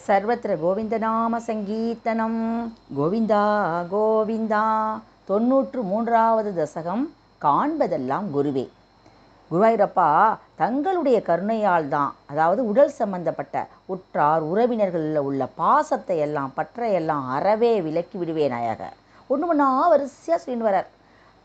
சர்வத்திர கோவிந்தநாம சங்கீர்த்தனம். கோவிந்தா கோவிந்தா. 93வது தசகம். காண்பதெல்லாம் குருவே. குருவாயூரப்பா, தங்களுடைய கருணையால் தான், அதாவது உடல் சம்பந்தப்பட்ட உற்றார் உறவினர்களில் உள்ள பாசத்தை எல்லாம் பற்றையெல்லாம் அறவே விலக்கி விடுவேனாயாக. ஒன்று ஒன்றா வரிசையாக சொல்லின்னு வரார்.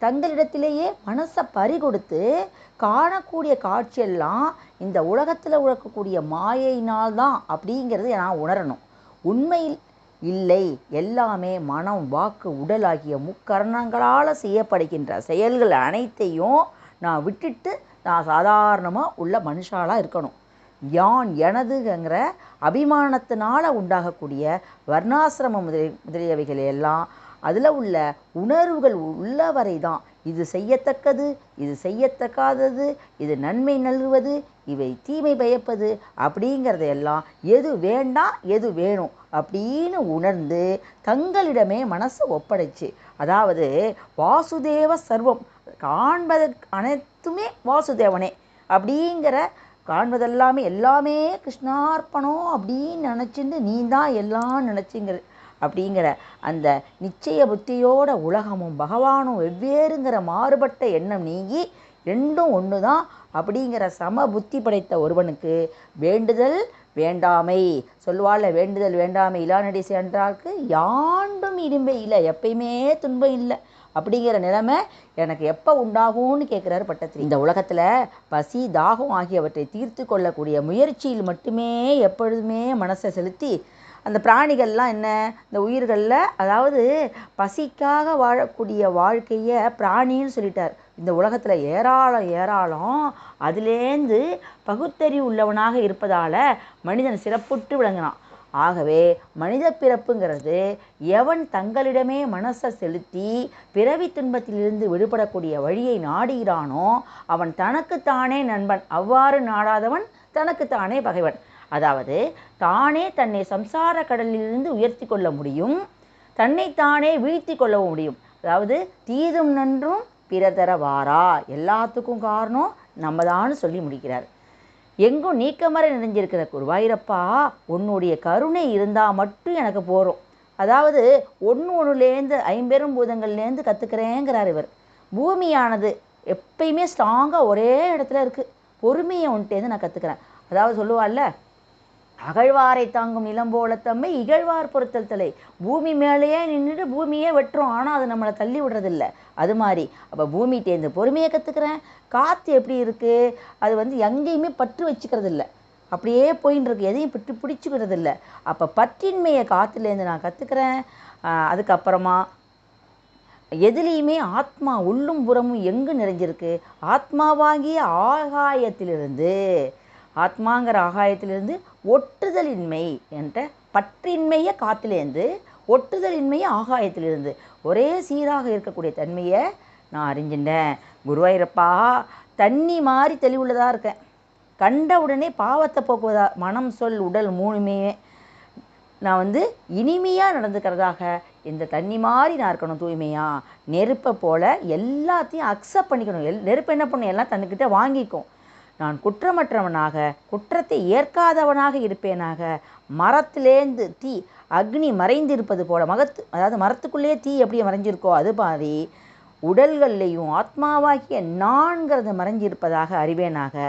தங்களிடத்திலேயே மனசை பறிகொடுத்து காணக்கூடிய காட்சியெல்லாம் இந்த உலகத்தில் உழக்கக்கூடிய மாயையினால்தான் அப்படிங்கிறது நான் உணரணும். உண்மையில் இல்லை, எல்லாமே மனம் வாக்கு உடல் ஆகிய முக்கரணங்களால் செய்யப்படுகின்ற செயல்கள் அனைத்தையும் நான் விட்டுட்டு நான் சாதாரணமாக உள்ள மனுஷாலாக இருக்கணும். யான் எனதுங்கிற அபிமானத்தினால் உண்டாகக்கூடிய வர்ணாசிரம முதலியவைகள் எல்லாம் அதில் உள்ள உணர்வுகள் உள்ளவரை தான் இது செய்யத்தக்கது, இது செய்யத்தக்காதது, இது நன்மை நல்குவது, இவை தீமை பயப்பது அப்படிங்கிறதையெல்லாம் எது வேண்டாம் எது வேணும் அப்படின்னு உணர்ந்து தங்களிடமே மனசை ஒப்படைச்சு, அதாவது வாசுதேவ சர்வம், காண்பதற்கு அனைத்துமே வாசுதேவனே அப்படிங்கிற காண்பதெல்லாமே எல்லாமே கிருஷ்ணார்ப்பணம் அப்படின்னு நினச்சிட்டு நீ தான் எல்லாம் நினச்சிங்கிற அப்படிங்கிற அந்த நிச்சய புத்தியோட உலகமும் பகவானும் வெவ்வேறுங்கிற மாறுபட்ட எண்ணம் நீங்கி ரெண்டும் ஒன்று தான் அப்படிங்கிற சம புத்தி படைத்த ஒருவனுக்கு வேண்டுதல் வேண்டாமை சொல்லுவாள். வேண்டுதல் வேண்டாமை இலானடி சென்றார்க்கு யாண்டும் இடும்பை இல்லை, எப்பயுமே துன்பம் இல்லை அப்படிங்கிற நிலைமை எனக்கு எப்போ உண்டாகும்னு கேட்குறாரு பட்டத்திரி. இந்த உலகத்தில் பசி தாகம் ஆகியவற்றை தீர்த்து கொள்ளக்கூடிய முயற்சியில் மட்டுமே எப்பொழுதுமே மனசை செலுத்தி அந்த பிராணிகள்லாம் என்ன, இந்த உயிர்களில், அதாவது பசிக்காக வாழக்கூடிய வாழ்க்கையை பிராணின்னு சொல்லிட்டார். இந்த உலகத்தில் ஏராளம் அதுலேருந்து பகுத்தறிவு உள்ளவனாக இருப்பதால் மனிதன் சிறப்புற்று விளங்கினான். ஆகவே மனித பிறப்புங்கிறது எவன் தங்களிடமே மனசை செலுத்தி பிறவி துன்பத்திலிருந்து விடுபடக்கூடிய வழியை நாடுகிறானோ அவன் தனக்குத்தானே நண்பன், அவ்வாறு நாடாதவன் தனக்குத்தானே பகைவன். அதாவது தானே தன்னை சம்சார கடலிலிருந்து உயர்த்தி கொள்ள முடியும், தன்னைத்தானே வீழ்த்தி கொள்ளவும் முடியும். அதாவது தீதும் நன்றும் பிறதர வாரா, எல்லாத்துக்கும் காரணம் நம்ம தான் சொல்லி முடிக்கிறார். எங்கும் நீக்கமர நிறைஞ்சிருக்கிற குருவாயூரப்பா, உன்னுடைய கருணை இருந்தால் மட்டும் எனக்கு போகிறோம். அதாவது ஒன்றுலேருந்து 50 பூதங்கள்லேருந்து கற்றுக்கிறேங்கிறார் இவர். பூமியானது எப்பயுமே ஸ்ட்ராங்காக ஒரே இடத்துல இருக்குது, பொறுமையை உன்ட்டேருந்து நான் கற்றுக்கிறேன். அதாவது சொல்லுவாள்ல, அகழ்வாரை தாங்கும் நிலம்போல தம்மை இகழ்வார் பொறுத்தல் தலை. பூமி மேலேயே நின்றுட்டு பூமியே வெட்டுறோம், ஆனால் அது நம்மளை தள்ளி விடுறதில்ல. அது மாதிரி அப்போ பூமிகிட்டேருந்து பொறுமையை கற்றுக்கிறேன். காற்று எப்படி இருக்குது, அது எங்கேயுமே பற்று வச்சுக்கிறது இல்லை, அப்படியே போயின்னு இருக்கு, எதையும் பிடிச்சிக்கிறது இல்லை. அப்போ பற்றின்மையை காற்றுலேருந்து நான் கற்றுக்கிறேன். அதுக்கப்புறமா எதுலேயுமே ஆத்மா உள்ளும் புறமும் எங்கு நிறைஞ்சிருக்கு, ஆத்மாவாகிய ஆகாயத்திலிருந்து, ஆத்மாங்கிற ஆகாயத்திலிருந்து ஒட்டுதலின்மை என்ற பற்றின்மையை காத்திலேருந்து, ஒட்டுதலின்மையை ஆகாயத்திலிருந்து ஒரே சீராக இருக்கக்கூடிய தன்மையை நான் அறிஞ்சிட்டேன். குருவாயூரப்பா, தண்ணி மாதிரி தெளிவுள்ளதாக இருக்கேன். கண்ட உடனே பாவத்தை போக்குவதா, மனம் சொல் உடல் மூணுமே நான் இனிமையாக நடந்துக்கிறதாக, இந்த தண்ணி மாதிரி நான் இருக்கணும் தூய்மையாக. நெருப்பை போல் எல்லாத்தையும் அக்செப்ட் பண்ணிக்கணும். நெருப்பு என்ன பண்ணும், எல்லாம் தன்னுக்கிட்ட வாங்கிக்கும். நான் குற்றமற்றவனாக, குற்றத்தை ஏற்காதவனாக இருப்பேனாக. மரத்திலேந்து தீ அக்னி மறைந்திருப்பது போல, அதாவது மரத்துக்குள்ளேயே தீ எப்படி மறைஞ்சிருக்கோ அது மாதிரி உடல்கள்லையும் ஆத்மாவாகிய நான்கிறது மறைஞ்சிருப்பதாக அறிவேனாக.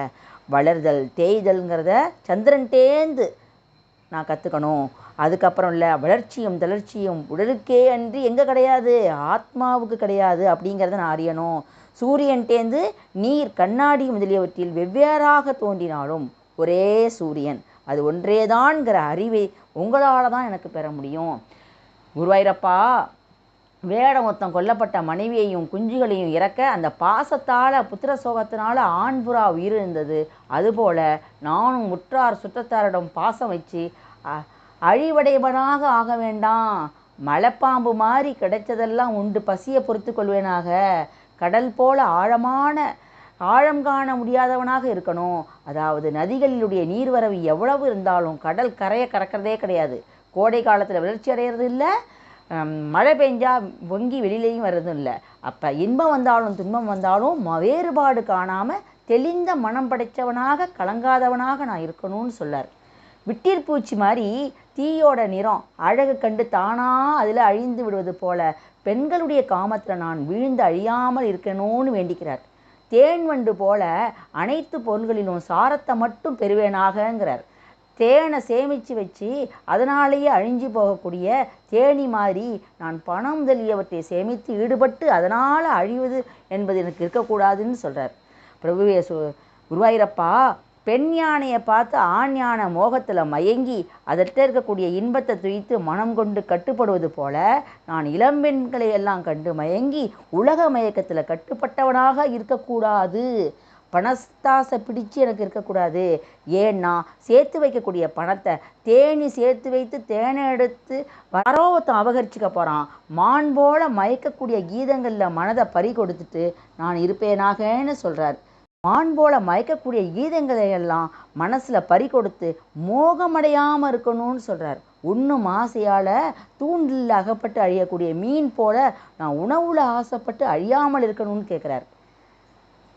வளர்தல் தேய்தல்ங்கிறத சந்திரன்டேந்து நான் கற்றுக்கணும். அதுக்கப்புறம் இல்லை, வளர்ச்சியும் தளர்ச்சியும் உடலுக்கே அன்றி எங்கே கிடையாது, ஆத்மாவுக்கு கிடையாது அப்படிங்கிறத நான் அறியணும். சூரியன்டேந்து நீர் கண்ணாடி முதலியவற்றில் வெவ்வேறாக தோன்றினாலும் ஒரே சூரியன், அது ஒன்றேதான்கிற அறிவை உங்களால் தான் எனக்கு பெற முடியும். குருவாயூரப்பா, வேடம் ஒருத்தன் கொல்லப்பட்ட மனைவியையும் குஞ்சுகளையும் இறக்க அந்த பாசத்தால் புத்திர சோகத்தினால ஆண்புறா உயிரிழந்தது. அதுபோல் நானும் உற்றார் சுற்றத்தாரிடம் பாசம் வச்சு அழிவடைவனாக ஆக வேண்டாம். மலைப்பாம்பு மாதிரி கிடைச்சதெல்லாம் உண்டு பசியை பொறுத்து கொள்வேனாக. கடல் போல ஆழம் காண முடியாதவனாக இருக்கணும். அதாவது நதிகளிலுடைய நீர்வரவு எவ்வளவு இருந்தாலும் கடல் கரையை கடக்கிறதே கிடையாது. கோடை காலத்தில் வளர்ச்சி அடைகிறது இல்லை, மழை பெஞ்சா பொங்கி வெளியிலையும் வர்றதும் இல்லை. அப்போ இன்பம் வந்தாலும் துன்பம் வந்தாலும் வேறுபாடு காணாமல் தெளிந்த மனம் படைத்தவனாக கலங்காதவனாக நான் இருக்கணும்னு சொல்லார். விட்டிற்பூச்சி மாதிரி தீயோட நிறம் அழகு கண்டு தானா அதில் அழிந்து விடுவது போல பெண்களுடைய காமத்தில் நான் வீழ்ந்து அழியாமல் இருக்கணும்னு வேண்டிக்கிறார். தேன் வண்டு போல அனைத்து பொருள்களிலும் சாரத்தை மட்டும் பெறுவேனாகங்கிறார். தேனை சேமித்து வச்சு அதனாலேயே அழிஞ்சு போகக்கூடிய தேனி மாதிரி நான் பணம் முதலியவற்றை சேமித்து ஈடுபட்டு அதனால் அழிவது என்பது எனக்கு இருக்கக்கூடாதுன்னு சொல்கிறார். பிரபுவே குருவாயூரப்பா, பெண் யானையை பார்த்து ஆண் யானை மோகத்தில் மயங்கி அதற்கிட்ட இருக்கக்கூடிய இன்பத்தை துய்த்து மனம் கொண்டு கட்டுப்படுவது போல நான் இளம்பெண்களை எல்லாம் கண்டு மயங்கி உலக மயக்கத்தில் கட்டுப்பட்டவனாக இருக்கக்கூடாது. பணத்தாசை பிடிச்சு எனக்கு இருக்கக்கூடாது. ஏன்னா சேர்த்து வைக்கக்கூடிய பணத்தை தேனி சேர்த்து வைத்து தேனை எடுத்து யாரோ ஒருத்தன் அபகரிச்சுக்க போகிறான். மான் போல மயக்கக்கூடிய கீதங்களில் மனதை பறி கொடுத்துட்டு நான் இருப்பேனாகன்னு சொல்கிறார். மான் போல மயக்கக்கூடிய கீதங்களை எல்லாம் மனசில் பறி கொடுத்து மோகமடையாமல் இருக்கணும்னு சொல்கிறார். உண்ணும் ஆசையால் தூண்டில் அகப்பட்டு அழியக்கூடிய மீன் போல நான் உணவுல ஆசைப்பட்டு அழியாமல் இருக்கணும்னு கேட்குறார்.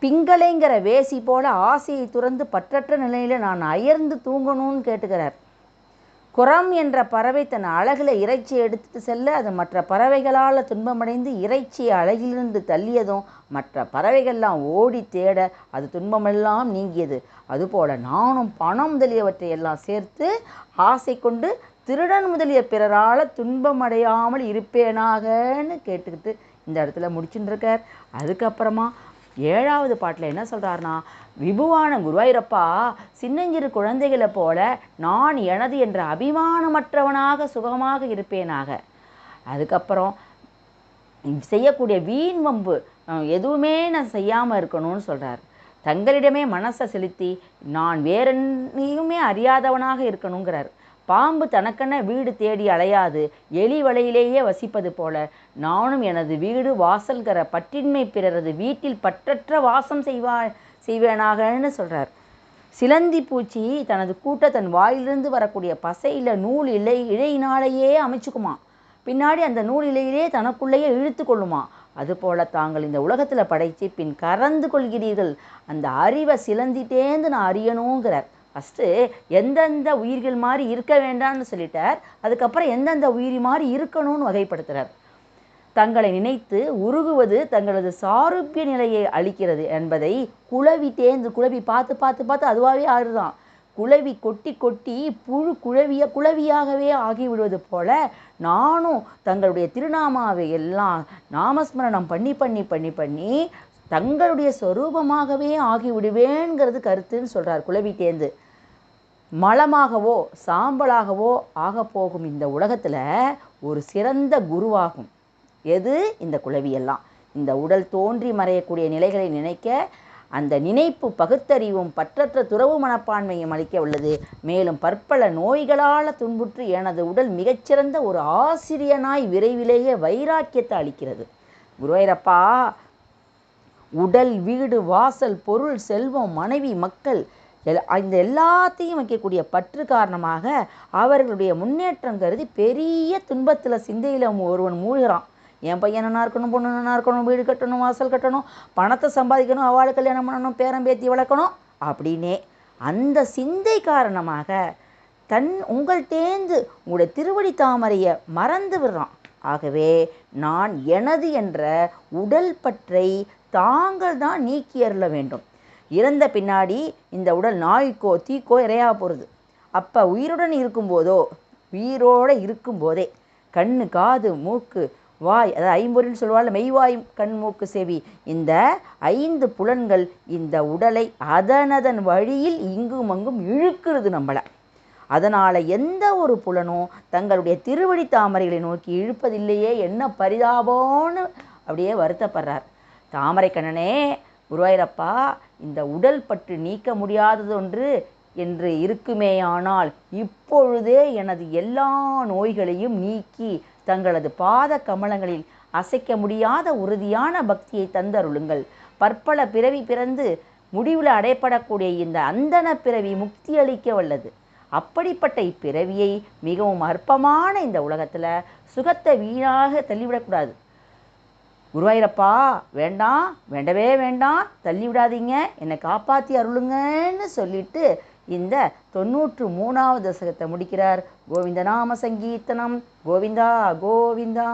பிங்களைங்கிற வேசி போல ஆசையை துறந்து பற்றற்ற நிலையில் நான் அயர்ந்து தூங்கணும்னு கேட்டுக்கிறார். குரம் என்ற பறவை தன் அழகில் இறைச்சியை எடுத்துட்டு செல்ல அது மற்ற பறவைகளால் துன்பமடைந்து இறைச்சியை அழகிலிருந்து தள்ளியதும் மற்ற பறவைகள்லாம் ஓடி தேட அது துன்பமெல்லாம் நீங்கியது. அதுபோல நானும் பணம் முதலியவற்றை எல்லாம் சேர்த்து ஆசை கொண்டு திருடன் முதலிய பிறரால் துன்பமடையாமல் இருப்பேனாகன்னு கேட்டுக்கிட்டு இந்த இடத்துல முடிச்சுட்டு இருக்கார். அதுக்கப்புறமா 7வது பாட்டில் என்ன சொல்கிறாருன்னா, விபுவான குருவாயூரப்பா, சின்னஞ்சிறு குழந்தைகளை போல நான் எனது என்ற அபிமானமற்றவனாக சுகமாக இருப்பேனாக. அதுக்கப்புறம் செய்யக்கூடிய வீண் வம்பு எதுவுமே நான் செய்யாமல் இருக்கணும்னு சொல்கிறார். தங்களிடமே மனசை செலுத்தி நான் வேறென்னையுமே அறியாதவனாக இருக்கணுங்கிறார். பாம்பு தனக்கென வீடு தேடி அலையாது எலி வலையிலேயே வசிப்பது போல நானும் எனது வீடு வாசல்கிற பற்றின்மை பிறரது வீட்டில் பற்றற்ற வாசம் செய்வேனாகன்னு சொல்கிறார். சிலந்தி பூச்சி தனது கூட்டை தன் வாயிலிருந்து வரக்கூடிய பசையில் நூல் இழையினாலேயே அமைச்சுக்குமா. பின்னாடி அந்த நூல் இலையிலே தனக்குள்ளேயே இழுத்து கொள்ளுமா. அதுபோல தாங்கள் இந்த உலகத்தில் படைத்து பின் கறந்து கொள்கிறீர்கள். அந்த அறிவை சிலந்திட்டேந்து நான் அறியணுங்கிறார். ஃபஸ்ட்டு எந்தெந்த உயிர்கள் மாதிரி இருக்க வேண்டாம்னு சொல்லிட்டார். அதுக்கப்புறம் எந்தெந்த உயிரி மாதிரி இருக்கணும்னு வகைப்படுத்துகிறார். தங்களை நினைத்து உருகுவது தங்களது சாரூபிய நிலையை அளிக்கிறது என்பதை குளவி பார்த்து பார்த்து பார்த்து அதுவாகவே ஆறுதான். குளவி கொட்டி கொட்டி புழு குளவியாகவே ஆகிவிடுவது போல நானும் தங்களுடைய திருநாமாவை எல்லாம் நாமஸ்மரணம் பண்ணி பண்ணி பண்ணி பண்ணி தங்களுடைய சொரூபமாகவே ஆகிவிடுவேங்கிறது கருத்துன்னு சொல்கிறார். குளவிட்டேந்து மலமாகவோ சாம்பலாகவோ ஆக போகும் இந்த உலகத்தில் ஒரு சிறந்த குருவாகும் எது? இந்த குளவியெல்லாம். இந்த உடல் தோன்றி மறையக்கூடிய நிலைகளை நினைக்க அந்த நினைப்பு பகுத்தறிவும் பற்றற்ற துறவு மனப்பான்மையும் அளிக்க உள்ளது. மேலும் பற்பல நோய்களால் துன்புற்று எனது உடல் மிகச்சிறந்த ஒரு ஆசிரியனாய் விரைவிலேயே வைராக்கியத்தை அளிக்கிறது. குருவாயூரப்பா, உடல், வீடு, வாசல், பொருள், செல்வம், மனைவி, மக்கள் இந்த எல்லாத்தையும் வைக்கக்கூடிய பற்று காரணமாக அவர்களுடைய முன்னேற்றம் கருதி பெரிய துன்பத்தில் சிந்தையில் ஒருவன் மூழ்கிறான். என் பையன் என்ன இருக்கணும், பொண்ணு என்ன இருக்கணும், வீடு கட்டணும், வாசல் கட்டணும், பணத்தை சம்பாதிக்கணும், அவளை கல்யாணம் பண்ணணும், பேரம் பேத்தி வளர்க்கணும் அப்படின்னே அந்த சிந்தை காரணமாக உங்கள்கிட்டேந்து உங்களுடைய திருவடி தாமரையை மறந்து விடுறான். ஆகவே நான் எனது என்ற உடல் பற்றை தாங்கள் தான் நீக்கி அருள வேண்டும். இறந்த பின்னாடி இந்த உடல் நாய்க்கோ தீக்கோ இறையாக போகிறது. அப்போ உயிரோடு இருக்கும்போதே கண்ணு, காது, மூக்கு, வாய், அதாவது ஐம்பொறின்னு சொல்லுவாள், மெய்வாய், கண், மூக்கு, செவி, இந்த 5 புலன்கள் இந்த உடலை அதனதன் வழியில் இங்கும் அங்கும் இழுக்கிறது நம்மளை. அதனால் எந்த ஒரு புலனும் தங்களுடைய திருவடி தாமரைகளை நோக்கி இழுப்பதில்லையே, என்ன பரிதாபம்னு அப்படியே வருத்தப்படுறார். தாமரை கண்ணனே, குருவாயூரப்பா, இந்த உடல் பற்று நீக்க முடியாதது ஒன்று என்று இருக்குமேயானால் இப்பொழுதே எனது எல்லா நோய்களையும் நீக்கி தங்களது பாத கமலங்களில் அசைக்க முடியாத உறுதியான பக்தியை தந்தருளுங்கள். பற்பல பிறவி பிறந்து முடிவில் அடைப்படக்கூடிய இந்த அந்தன பிறவி முக்தி அளிக்க வல்லது. அப்படிப்பட்ட இப்பிறவியை மிகவும் அற்பமான இந்த உலகத்தில் சுகத்தை வீணாக தள்ளிவிடக்கூடாது. குருவாயூரப்பா, வேண்டாம், வேண்டவே வேண்டாம், தள்ளி விடாதீங்க, என்னை காப்பாற்றி அருளுங்கன்னு சொல்லிட்டு இந்த 93வது தசகத்தை முடிக்கிறார். கோவிந்த நாம சங்கீர்த்தனம். கோவிந்தா கோவிந்தா.